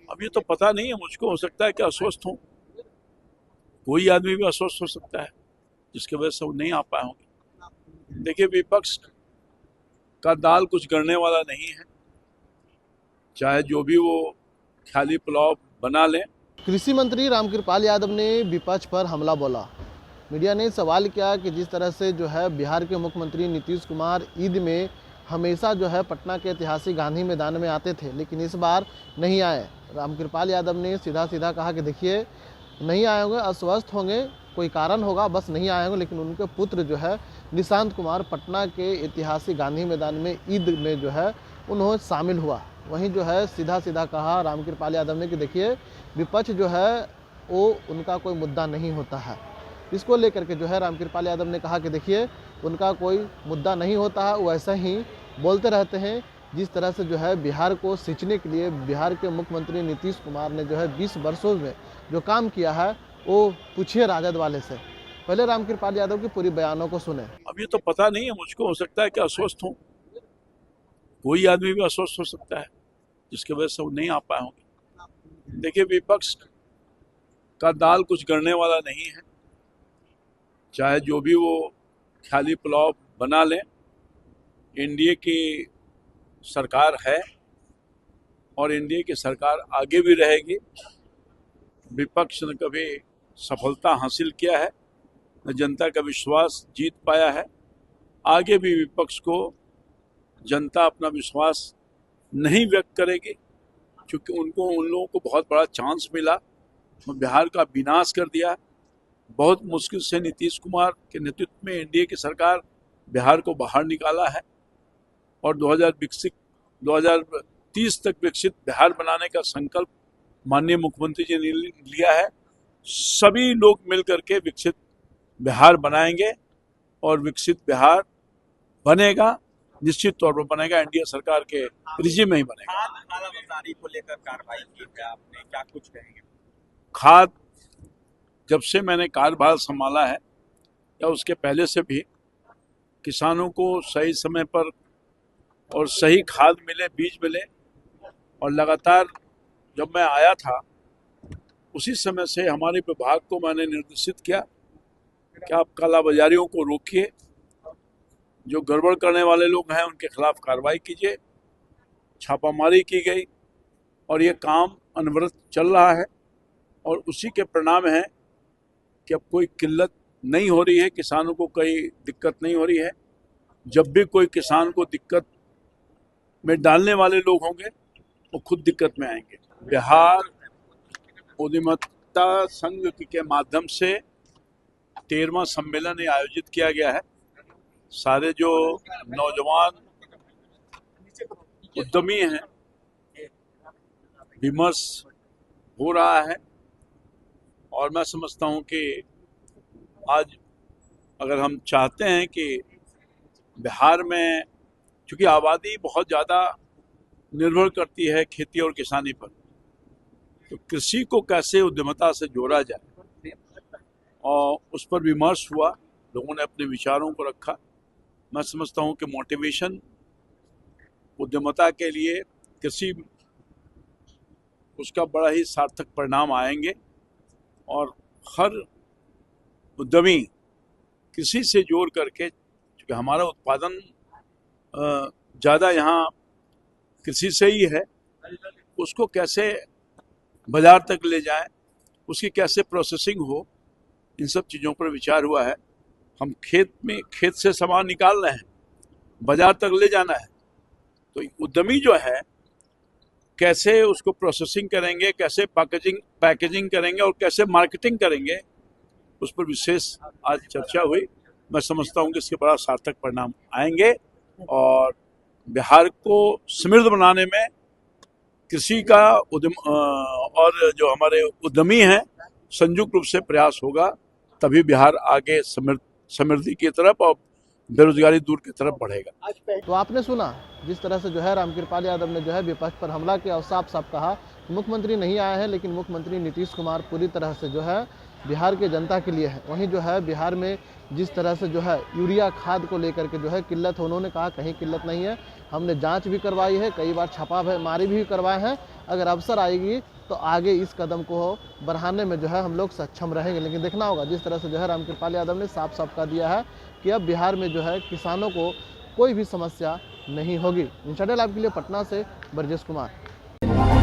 अब ये तो पता नहीं है मुझको, हो सकता है कि अस्वस्थ हो, कोई आदमी भी अस्वस्थ हो सकता है जिसकी वजह से वो नहीं आ पाए होंगे। देखिए, विपक्ष का दाल कुछ गड़ने वाला नहीं है, चाहे जो भी वो ख्याली पुलाव बना लें। कृषि मंत्री रामकृपाल यादव ने विपक्ष पर हमला बोला। मीडिया ने सवाल किया कि जिस तरह से जो है बिहार के मुख्यमंत्री नीतीश कुमार ईद में हमेशा जो है पटना के ऐतिहासिक गांधी मैदान में आते थे, लेकिन इस बार नहीं आए। रामकृपाल यादव ने सीधा सीधा कहा कि देखिए, नहीं आए होंगे, अस्वस्थ होंगे, कोई कारण होगा, बस नहीं आए होंगे। लेकिन उनके पुत्र जो है निशांत कुमार पटना के ऐतिहासिक गांधी मैदान में ईद में जो है उन्होंने शामिल हुआ। वहीं जो है सीधा सीधा कहा रामकृपाल यादव ने कि देखिए, विपक्ष जो है वो उनका कोई मुद्दा नहीं होता है। इसको लेकर के जो है रामकृपाल यादव ने कहा कि देखिए, उनका कोई मुद्दा नहीं होता है, वो ऐसा ही बोलते रहते हैं। जिस तरह से जो है बिहार को सींचने के लिए बिहार के मुख्यमंत्री नीतीश कुमार ने जो है 20 वर्षों में जो काम किया है, वो पूछिए राजद वाले से। पहले रामकृपाल यादव की पूरी बयानों को सुने। अब ये तो पता नहीं है मुझको, हो सकता है कि अस्वस्थ हो, कोई आदमी भी अस्वस्थ हो सकता है जिसकी वजह से वो नहीं आ पाए होंगे। देखिए, विपक्ष का दाल कुछ गड़ने वाला नहीं है, चाहे जो भी वो ख्याली पुलाव बना लें। एनडीए की सरकार है और एनडीए की सरकार आगे भी रहेगी। विपक्ष ने कभी सफलता हासिल किया है, न जनता का विश्वास जीत पाया है। आगे भी विपक्ष को जनता अपना विश्वास नहीं व्यक्त करेगी, क्योंकि उन लोगों को बहुत बड़ा चांस मिला, बिहार का विनाश कर दिया। बहुत मुश्किल से नीतीश कुमार के नेतृत्व में एनडीए की सरकार बिहार को बाहर निकाला है और 2030 तक विकसित बिहार बनाने का संकल्प माननीय मुख्यमंत्री जी ने लिया है। सभी लोग मिलकर के विकसित बिहार बनाएंगे और विकसित बिहार बनेगा, निश्चित तौर पर बनेगा, एनडीए सरकार के रिजिम में ही बनेगा। कालाबाजारी को लेकर कार्रवाई की है आपने, क्या कुछ कहेंगे? खाद, जब से मैंने कार्यभार संभाला है या उसके पहले से भी, किसानों को सही समय पर और सही खाद मिले, बीज मिले। और लगातार जब मैं आया था उसी समय से हमारे विभाग को मैंने निर्देशित किया कि आप कालाबाजारियों को रोकिए, जो गड़बड़ करने वाले लोग हैं उनके खिलाफ कार्रवाई कीजिए। छापामारी की गई और ये काम अनवरत चल रहा है और उसी के परिणाम है कि अब कोई किल्लत नहीं हो रही है, किसानों को कोई दिक्कत नहीं हो रही है। जब भी कोई किसान को दिक्कत में डालने वाले लोग होंगे वो खुद दिक्कत में आएंगे। बिहार उद्यमिता संघ के माध्यम से 13वां सम्मेलन आयोजित किया गया है। सारे जो नौजवान उद्यमी हैं, विमर्श हो रहा है और मैं समझता हूं कि आज अगर हम चाहते हैं कि बिहार में, चूंकि आबादी बहुत ज़्यादा निर्भर करती है खेती और किसानी पर, तो कृषि को कैसे उद्यमिता से जोड़ा जाए और उस पर विमर्श हुआ, लोगों ने अपने विचारों को रखा। मैं समझता हूं कि मोटिवेशन उद्यमिता के लिए कृषि, उसका बड़ा ही सार्थक परिणाम आएंगे और हर उद्यमी कृषि से जोड़ करके, क्योंकि हमारा उत्पादन ज़्यादा यहाँ कृषि से ही है, उसको कैसे बाजार तक ले जाए, उसकी कैसे प्रोसेसिंग हो, इन सब चीज़ों पर विचार हुआ है। हम खेत से सामान निकाल रहे हैं, बाजार तक ले जाना है, तो उद्यमी जो है कैसे उसको प्रोसेसिंग करेंगे, कैसे पैकेजिंग करेंगे और कैसे मार्केटिंग करेंगे, उस पर विशेष आज चर्चा हुई। मैं समझता हूँ कि इसके बड़ा सार्थक परिणाम आएंगे और बिहार को समृद्ध बनाने में कृषि का और जो हमारे उद्यमी हैं संयुक्त रूप से प्रयास होगा, तभी बिहार आगे समृद्धि की तरफ और बेरोजगारी दूर की तरफ बढ़ेगा। तो आपने सुना जिस तरह से जो है रामकृपाल यादव ने जो है विपक्ष पर हमला किया और साफ साफ कहा मुख्यमंत्री नहीं आया है, लेकिन मुख्यमंत्री नीतीश कुमार पूरी तरह से जो है बिहार के जनता के लिए है। वहीं जो है बिहार में जिस तरह से जो है यूरिया खाद को लेकर के जो है किल्लत है, उन्होंने कहा कहीं किल्लत नहीं है, हमने जांच भी करवाई है, कई बार छापामारी भी करवाए हैं, अगर अवसर आएगी तो आगे इस कदम को बढ़ाने में जो है हम लोग सक्षम रहेंगे। लेकिन देखना होगा, जिस तरह से जो है रामकृपाल यादव ने साफ साफ कह दिया है कि अब बिहार में जो है किसानों को कोई भी समस्या नहीं होगी। इंशाल्लाह आपके लिए पटना से ब्रजेश कुमार।